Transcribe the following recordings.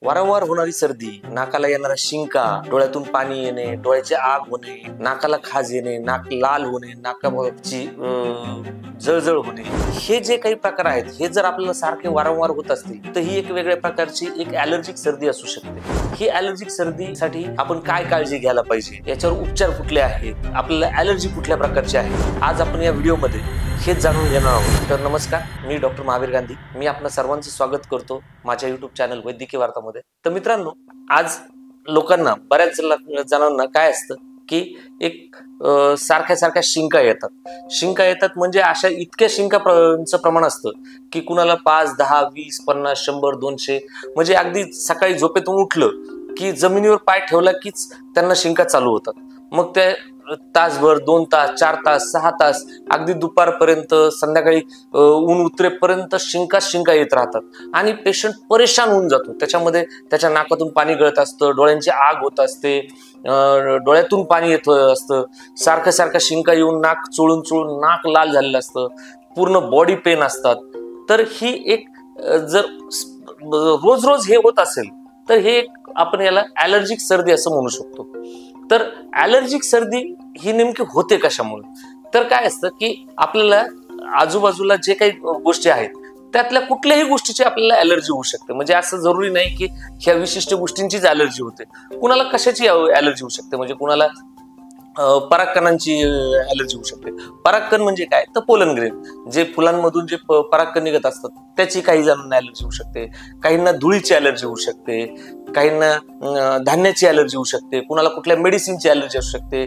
वारंवार होणारी सर्दी, नाकाला येणारा शिंका, डोळ्यातून पाणी येणे, डोळ्याची आग होणे, नाकाला खाज येणे, नाक लाल होणे, नाकाची जळजळ होणे, हे जे काही प्रकार आहेत हे जर आपल्याला सारखे वारंवार होत असतील तर ही एक वेगळ्या प्रकारची एक ॲलर्जिक सर्दी असू शकते. ही ॲलर्जिक सर्दीसाठी आपण काय काळजी घ्यायला पाहिजे, याच्यावर उपचार कुठले आहेत, आपल्याला ॲलर्जी कुठल्या प्रकारची आहे, आज आपण या व्हिडिओमध्ये हेच जाणून घेणार आहोत. तर नमस्कार, मी डॉक्टर महावीर गांधी. मी आपल्या सर्वांचं स्वागत करतो माझ्या युट्यूब चॅनल वैद्यकीय वार्तामध्ये. तर मित्रांनो, आज लोकांना बऱ्याच जणांना काय असतं की एक सारख्या शिंका येतात म्हणजे अशा इतक्या शिंकाचं प्रमाण असतं की कुणाला 5, 10, 20, 50, 100, 200 म्हणजे अगदी सकाळी झोपेतून उठलं की जमिनीवर पाय ठेवला कीच त्यांना शिंका चालू होतात. मग ते तासभर, 2 तास, 4 तास, 6 तास, अगदी दुपारपर्यंत, संध्याकाळी ऊन उतरेपर्यंत शिंका येत राहतात आणि पेशंट परेशान होऊन जातो. त्याच्यामध्ये त्याच्या नाकातून पाणी गळत असतं, डोळ्यांची आग होत असते, डोळ्यातून पाणी येत असतं, सारखं शिंका येऊन नाक चोळून नाक लाल झालेलं असतं, पूर्ण बॉडी पेन असतात. तर ही एक जर रोज हे होत असेल तर हे आपण याला ॲलर्जिक सर्दी असं म्हणू शकतो. तर ॲलर्जिक सर्दी ही नेमकी होते कशामुळे? तर काय असतं की आपल्याला आजूबाजूला जे काही गोष्टी आहेत त्यातल्या कुठल्याही गोष्टीची आपल्याला ॲलर्जी होऊ शकते. म्हणजे असं जरुरी नाही की ह्या विशिष्ट गोष्टींचीच ॲलर्जी होते. कुणाला कशाची ॲलर्जी होऊ शकते, म्हणजे कुणाला परागकणांची ॲलर्जी होऊ शकते. परागकण म्हणजे काय, तर पोलन ग्रेन, जे फुलांमधून जे परागकण निघत असतात त्याची काही जणांना ॲलर्जी होऊ शकते, काहींना धुळीची ॲलर्जी होऊ शकते, काहींना धान्याची ॲलर्जी होऊ शकते, कुणाला कुठल्या मेडिसिनची ॲलर्जी असू शकते.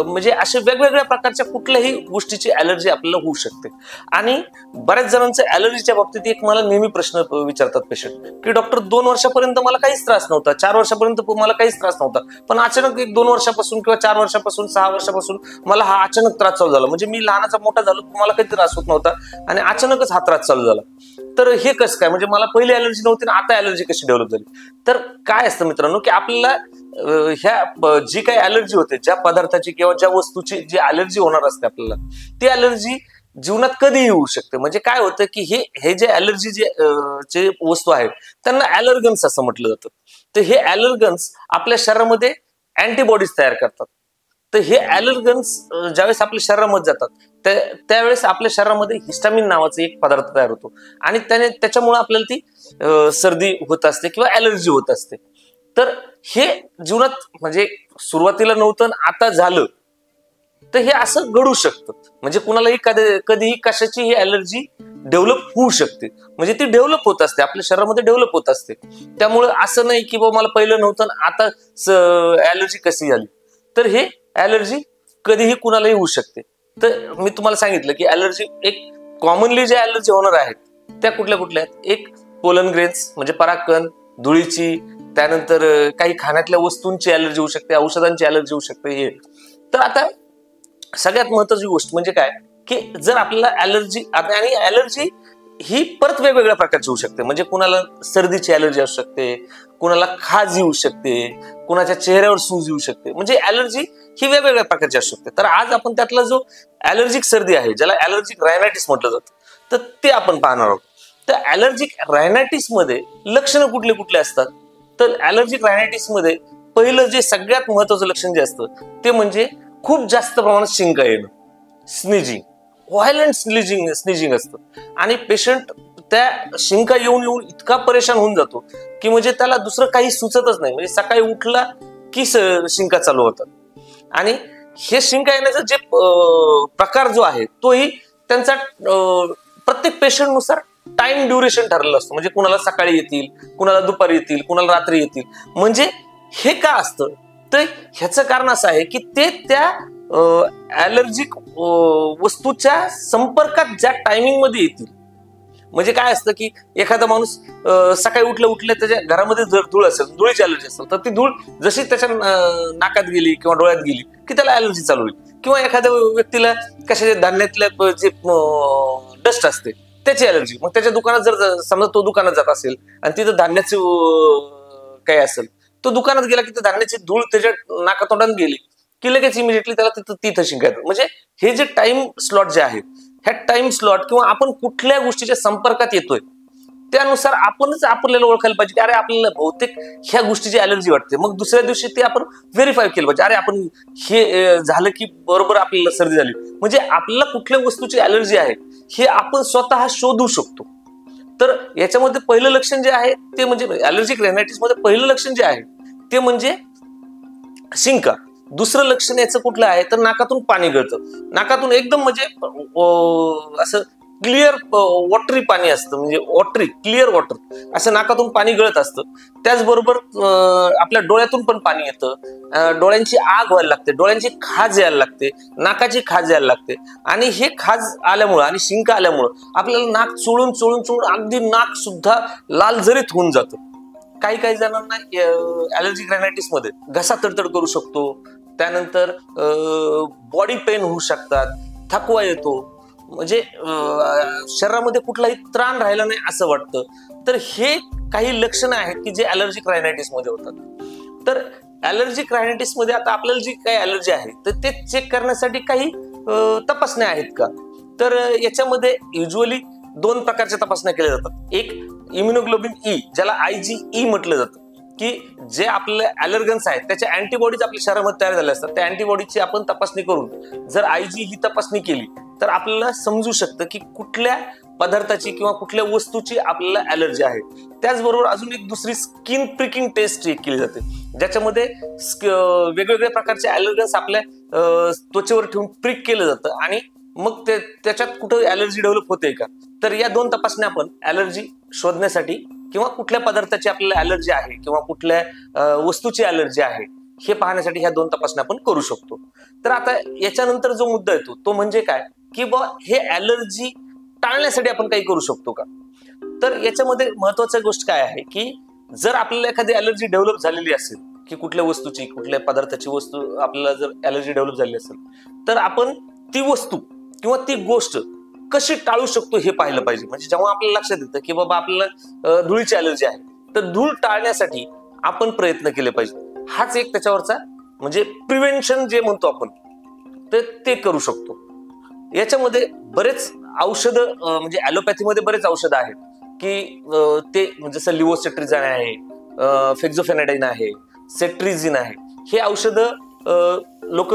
म्हणजे अशा वेगवेगळ्या प्रकारच्या कुठल्याही गोष्टीची ॲलर्जी आपल्याला होऊ शकते. आणि बऱ्याच जणांचं ॲलर्जीच्या बाबतीत एक मला नेहमी प्रश्न विचारतात पेशंट की डॉक्टर 2 वर्षापर्यंत मला काहीच त्रास नव्हता, 4 वर्षापर्यंत मला काहीच त्रास नव्हता, पण अचानक 1-2 वर्षापासून किंवा 4 वर्षापासून 6 वर्षापासून मला हा अचानक त्रास चालू झाला. म्हणजे मी लहानाचा मोठा झालो, मला काही त्रास होत नव्हता आणि अचानकच हा त्रास चालू झाला. तर हे कसं काय, म्हणजे मला पहिली ॲलर्जी नव्हती ना आता ॲलर्जी कशी डेव्हलप झाली? तर काय असतं मित्रांनो की आपल्याला ह्या जी काही ॲलर्जी होते, ज्या पदार्थाची किंवा ज्या वस्तूची जी ॲलर्जी होणार असते आपल्याला, ती ॲलर्जी जीवनात कधीही होऊ शकते. म्हणजे काय होतं की हे जे ॲलर्जी जे वस्तू आहेत त्यांना ॲलर्गन्स असं म्हटलं जातं. तर हे ॲलर्गन्स आपल्या शरीरामध्ये अँटीबॉडीज तयार करतात. तर हे ॲलर्गन्स ज्यावेळेस आपल्या शरीरामध्ये जातात त्यावेळेस आपल्या शरीरामध्ये हिस्टामिन नावाचा एक पदार्थ तयार होतो आणि त्याच्यामुळे आपल्याला ती सर्दी होत असते किंवा ॲलर्जी होत असते. तर हे जीवनात म्हणजे सुरुवातीला नव्हतं आता झालं तर हे असं घडू शकतं. म्हणजे कुणालाही कधीही कशाची ही ॲलर्जी डेव्हलप होऊ शकते. म्हणजे ती डेव्हलप होत असते, आपल्या शरीरामध्ये डेव्हलप होत असते. त्यामुळे असं नाही की बाबा मला पहिलं नव्हतं आता ॲलर्जी कशी झाली. तर हे ॲलर्जी कधीही कुणालाही होऊ शकते. तर मी तुम्हाला सांगितलं की ॲलर्जी एक कॉमनली ज्या ॲलर्जी होणार आहेत त्या कुठल्या आहेत. एक पोलन ग्रेन्स म्हणजे परागकण, धुळीची, त्यानंतर काही खाण्यातल्या वस्तूंची ॲलर्जी होऊ शकते, औषधांची ॲलर्जी होऊ शकते. हे तर आता सगळ्यात महत्वाची गोष्ट म्हणजे काय की जर आपल्याला ॲलर्जी, आणि ॲलर्जी ही परत वेगवेगळ्या प्रकारची होऊ शकते. म्हणजे कुणाला सर्दीची ॲलर्जी असू शकते, कुणाला खाज येऊ शकते, कुणाच्या चेहऱ्यावर सूज येऊ शकते. म्हणजे ॲलर्जी ही वेगवेगळ्या प्रकारची असू शकते. तर आज आपण त्यातला जो ॲलर्जिक सर्दी आहे, ज्याला ॲलर्जिक रायनायटिस म्हटलं जातं, तर ते आपण पाहणार आहोत. तर ॲलर्जिक रायनायटिस मध्ये लक्षणं कुठले असतात? तर ॲलर्जिक रायनायटिस मध्ये पहिलं जे सगळ्यात महत्वाचं लक्षण जे असतं ते म्हणजे खूप जास्त प्रमाणात शिंका येणं, स्निजिंग, व्हायलंट स्निजिंग असतं. आणि पेशंट त्या शिंका येऊन इतका परेशान होऊन जातो की म्हणजे त्याला दुसरं काही सुचतच नाही. म्हणजे सकाळी उठला की शिंका चालू होतात. आणि हे शिंका येण्याचा जे प्रकार जो आहे तोही त्यांचा प्रत्येक पेशंटनुसार टाइम ड्युरेशन ठरलेलं असतं. म्हणजे कुणाला सकाळी येतील, कुणाला दुपारी येतील, कुणाला रात्री येतील. म्हणजे हे का असतं, तर ह्याचं कारण असं आहे की ते त्या ॲलर्जिक वस्तूच्या संपर्कात ज्या टायमिंग मध्ये येतील. म्हणजे काय असतं की एखादा माणूस सकाळी उठल्या त्याच्या घरामध्ये जर धूळ असेल, धुळीची ॲलर्जी असेल, तर ती धूळ जशी त्याच्या नाकात गेली किंवा डोळ्यात गेली की त्याला ॲलर्जी चालू होईल. किंवा एखाद्या व्यक्तीला कशाच्या धान्यातल्या जे डस्ट असते त्याची ॲलर्जी, मग त्याच्या दुकानात जर समजा तो दुकानात जात असेल आणि तिथं धान्याचं काही असेल, तो दुकानात गेला की धान्याची धूळ त्याच्या नाकातोंडात गेली की लगेच इमिडिएटली त्याला तिथं शिंका येतात. म्हणजे हे जे टाइम स्लॉट जे आहेत, ह्या टाइम स्लॉट किंवा आपण कुठल्या गोष्टीच्या संपर्कात येतोय त्यानुसार आपणच आपल्याला ओळखायला पाहिजे की अरे आपल्याला बहुतेक ह्या गोष्टीची अलर्जी वाटते. मग दुसऱ्या दिवशी ते आपण व्हेरीफाय केलं पाहिजे, अरे आपण हे झालं की बरोबर आपल्याला सर्दी झाली. म्हणजे आपल्याला कुठल्या वस्तूची अलर्जी आहे हे आपण स्वतः शोधू शकतो. तर याच्यामध्ये पहिलं लक्षण जे आहे ते म्हणजे अलर्जिक रायनायटिस मध्ये पहिलं लक्षण जे आहे ते म्हणजे शिंका. दुसरं लक्षण याचं कुठलं आहे तर नाकातून पाणी गळतं. नाकातून एकदम म्हणजे असं क्लिअर वॉटरी पाणी असतं, म्हणजे वॉटरी क्लिअर वॉटर असं नाकातून पाणी गळत असतं. त्याचबरोबर आपल्या डोळ्यातून पण पाणी येतं, डोळ्यांची आग व्हायला लागते, डोळ्यांची खाज यायला लागते, नाकाची खाज यायला लागते. आणि हे खाज आल्यामुळं आणि शिंका आल्यामुळं आपल्याला नाक चोळून चोळून चोळून अगदी नाक सुद्धा लाल जरीत होऊन जातं. काही काही जणांना अलर्जिक रायनायटिस मध्ये घसा तडतड करू शकतो, त्यानंतर बॉडी पेन होऊ शकतात, थकवा येतो, म्हणजे शरीरामध्ये कुठलाही त्राण राहिला नाही असं वाटतं. तर हे काही लक्षणं आहेत की जे अलर्जिक रायनायटिस मध्ये होतात. तर अलर्जिक रायनायटिस मध्ये आता आपल्याला जी काही अलर्जी आहे तर ते चेक करण्यासाठी काही तपासण्या आहेत का, तर याच्यामध्ये युजली 2 प्रकारच्या तपासण्या केल्या जातात. एक इम्युनोग्लोबिन ई, ज्याला IgE म्हटलं जातं, की जे आपले अलर्गन्स आहेत त्याच्या अँटीबॉडीज आपल्या शरीरामध्ये तयार झाल्या असतात. त्या अँटीबॉडीची आपण तपासणी करून जर IG ही तपासणी केली तर आपल्याला समजू शकतं की कुठल्या पदार्थाची किंवा कुठल्या वस्तूची आपल्याला अलर्जी आहे. त्याचबरोबर अजून एक दुसरी स्किन प्रिकिंग टेस्ट केली जाते, ज्याच्यामध्ये वेगवेगळ्या प्रकारचे अलर्गन्स आपल्या त्वचेवर ठेवून प्रिक केलं जातं आणि मग त्याच्यात कुठं अलर्जी डेव्हलप होते का. तर या 2 तपासण्या आपण अलर्जी शोधण्यासाठी किंवा कुठल्या पदार्थाची आपल्याला अलर्जी आहे किंवा कुठल्या वस्तूची अलर्जी आहे हे पाहण्यासाठी ह्या 2 तपासण्या आपण करू शकतो. तर आता याच्यानंतर जो मुद्दा येतो तो म्हणजे काय की हे अलर्जी टाळण्यासाठी आपण काही करू शकतो का. तर याच्यामध्ये महत्वाची गोष्ट काय आहे की जर आपल्याला एखादी अलर्जी डेव्हलप झालेली असेल की कुठल्या वस्तूची कुठल्या पदार्थाची वस्तू आपल्याला जर अलर्जी डेव्हलप झाली असेल तर आपण ती वस्तू किंवा ती गोष्ट कशी टाळू शकतो हे पाहिलं पाहिजे. म्हणजे जेव्हा आपल्याला लक्षात येतं की बाबा आपल्याला धुळीची अलर्जी आहे तर धूळ टाळण्यासाठी आपण प्रयत्न केले पाहिजे. हाच एक त्याच्यावरचा म्हणजे प्रिव्हेन्शन जे म्हणतो आपण तर ते करू शकतो. याच्यामध्ये बरेच औषधं म्हणजे ॲलोपॅथीमध्ये बरेच औषधं आहेत की ते जसं लिव्होसेट्रिझाइन आहे, फेक्झोफेनाडाईन आहे, सेट्रिझिन आहे. हे औषधं लोक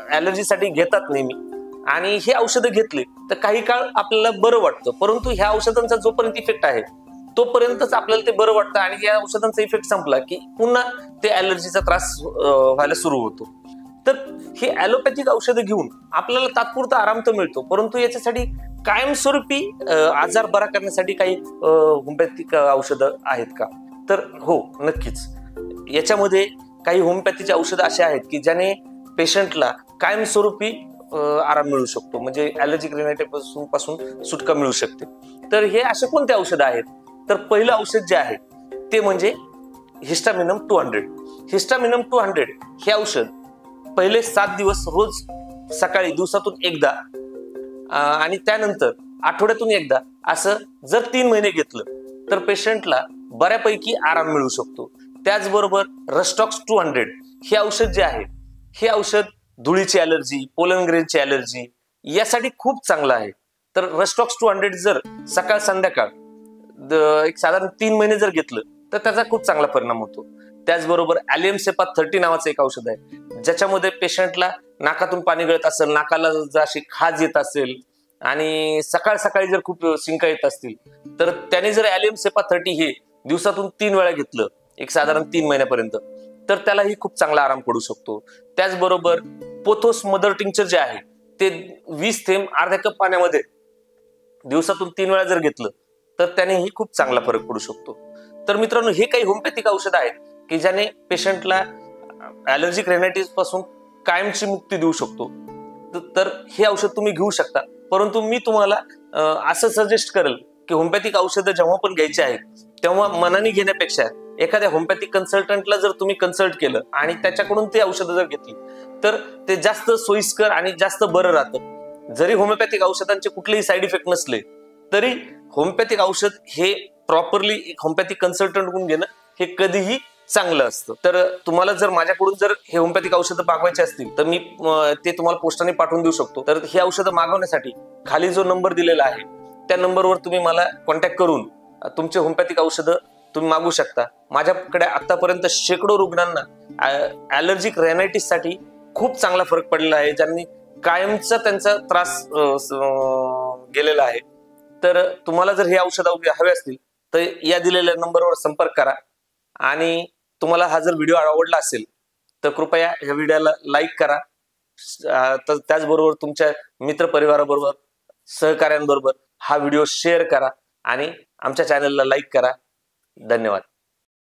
ॲलर्जीसाठी घेतात नेहमी आणि हे औषधं घेतले तर काही काळ आपल्याला बरं वाटतं, परंतु ह्या औषधांचा जोपर्यंत इफेक्ट आहे तोपर्यंतच आपल्याला ते बरं वाटतं आणि या औषधांचा इफेक्ट संपला की पुन्हा ते ॲलर्जीचा त्रास व्हायला सुरू होतो. तर हे ॲलोपॅथिक औषधं घेऊन आपल्याला तात्पुरता आराम तर मिळतो, परंतु याच्यासाठी कायमस्वरूपी आजार बरा करण्यासाठी काही होमिओपॅथिक औषधं आहेत का, तर हो नक्कीच. याच्यामध्ये काही होमिओपॅथीची औषधं अशी आहेत की ज्याने पेशंटला कायमस्वरूपी आराम मिळू शकतो, म्हणजे ॲलर्जिक रायनायटिस पासून सुटका मिळू शकते. तर हे असे कोणते औषधं आहेत, तर पहिलं औषध जे आहे ते म्हणजे हिस्टामिनम 200. हिस्टामिनम 200 हे औषध पहिले 7 दिवस रोज सकाळी दिवसातून एकदा आणि त्यानंतर आठवड्यातून एकदा असं जर 3 महिने घेतलं तर पेशंटला बऱ्यापैकी आराम मिळू शकतो. त्याचबरोबर रस्टॉक्स 200 हे औषध जे आहे हे औषध धुळीची अलर्जी, पोलन ग्रेनची अलर्जी यासाठी खूप चांगलं आहे. तर रस्टॉक्स 200 जर सकाळ संध्याकाळ एक साधारण 3 महिने जर घेतलं तर त्याचा खूप चांगला परिणाम होतो. त्याचबरोबर ॲलियम सेपा 30 नावाचं एक औषध आहे ज्याच्यामध्ये पेशंटला नाकातून पाणी गळत असेल, नाकाला जर अशी खाज येत असेल आणि सकाळ सकाळी जर खूप शिंका येत असतील तर त्याने जर ॲलियम सेपा 30 हे दिवसातून 3 वेळा घेतलं एक साधारण 3 महिन्यापर्यंत तर त्यालाही खूप चांगला आराम पडू शकतो. त्याचबरोबर पोथोस मदर टिंक्चर जे आहे ते 20 थेंब अर्ध्या कप पाण्यामध्ये दिवसातून 3 वेळा जर घेतलं तर त्यानेही खूप चांगला फरक पडू शकतो. तर मित्रांनो, हे काही होमिओपॅथिक औषध आहेत की ज्याने पेशंटला ॲलर्जिक रायनायटिस पासून कायमची मुक्ती देऊ शकतो. तर हे औषध तुम्ही घेऊ शकता, परंतु मी तुम्हाला असं सजेस्ट करेल की होमिओपॅथिक औषधं जेव्हा पण घ्यायची आहेत तेव्हा मनाने घेण्यापेक्षा एखाद्या होमिओपॅथिक कन्सल्टंटला जर तुम्ही कन्सल्ट केलं आणि त्याच्याकडून ते औषधं जर घेतली तर ते जास्त सोयीस्कर आणि जास्त बरं राहतं. जरी होमिओपॅथिक औषधांचे कुठलेही साईड इफेक्ट नसले तरी होमिओपॅथिक औषध हे प्रॉपरली एक होमिओपॅथिक कन्सल्टंटकडून घेणं हे कधीही चांगलं असतं. तर तुम्हाला जर माझ्याकडून जर हे होमिओपॅथिक औषधं मागवायचे असतील तर मी ते तुम्हाला पोस्टाने पाठवून देऊ शकतो. तर हे औषधं मागवण्यासाठी खाली जो नंबर दिलेला आहे त्या नंबरवर तुम्ही मला कॉन्टॅक्ट करून तुमचे होमिओपॅथिक औषधं तुम्ही मागू शकता. माझ्याकडे आतापर्यंत शेकडो रुग्णांना ॲलर्जिक रेनायटिस साठी खूप चांगला फरक पडलेला आहे, ज्यांनी कायमचा त्यांचा त्रास गेलेला आहे. तर तुम्हाला जर हे औषध हवे असतील तर या दिलेल्या नंबरवर संपर्क करा. आणि तुम्हाला हा जर व्हिडिओ आवडला असेल तर कृपया या व्हिडिओला लाईक करा. तर त्याचबरोबर तुमच्या मित्रपरिवाराबरोबर, सहकाऱ्यांबरोबर हा व्हिडिओ शेअर करा आणि आमच्या चॅनलला लाईक करा. धन्यवाद.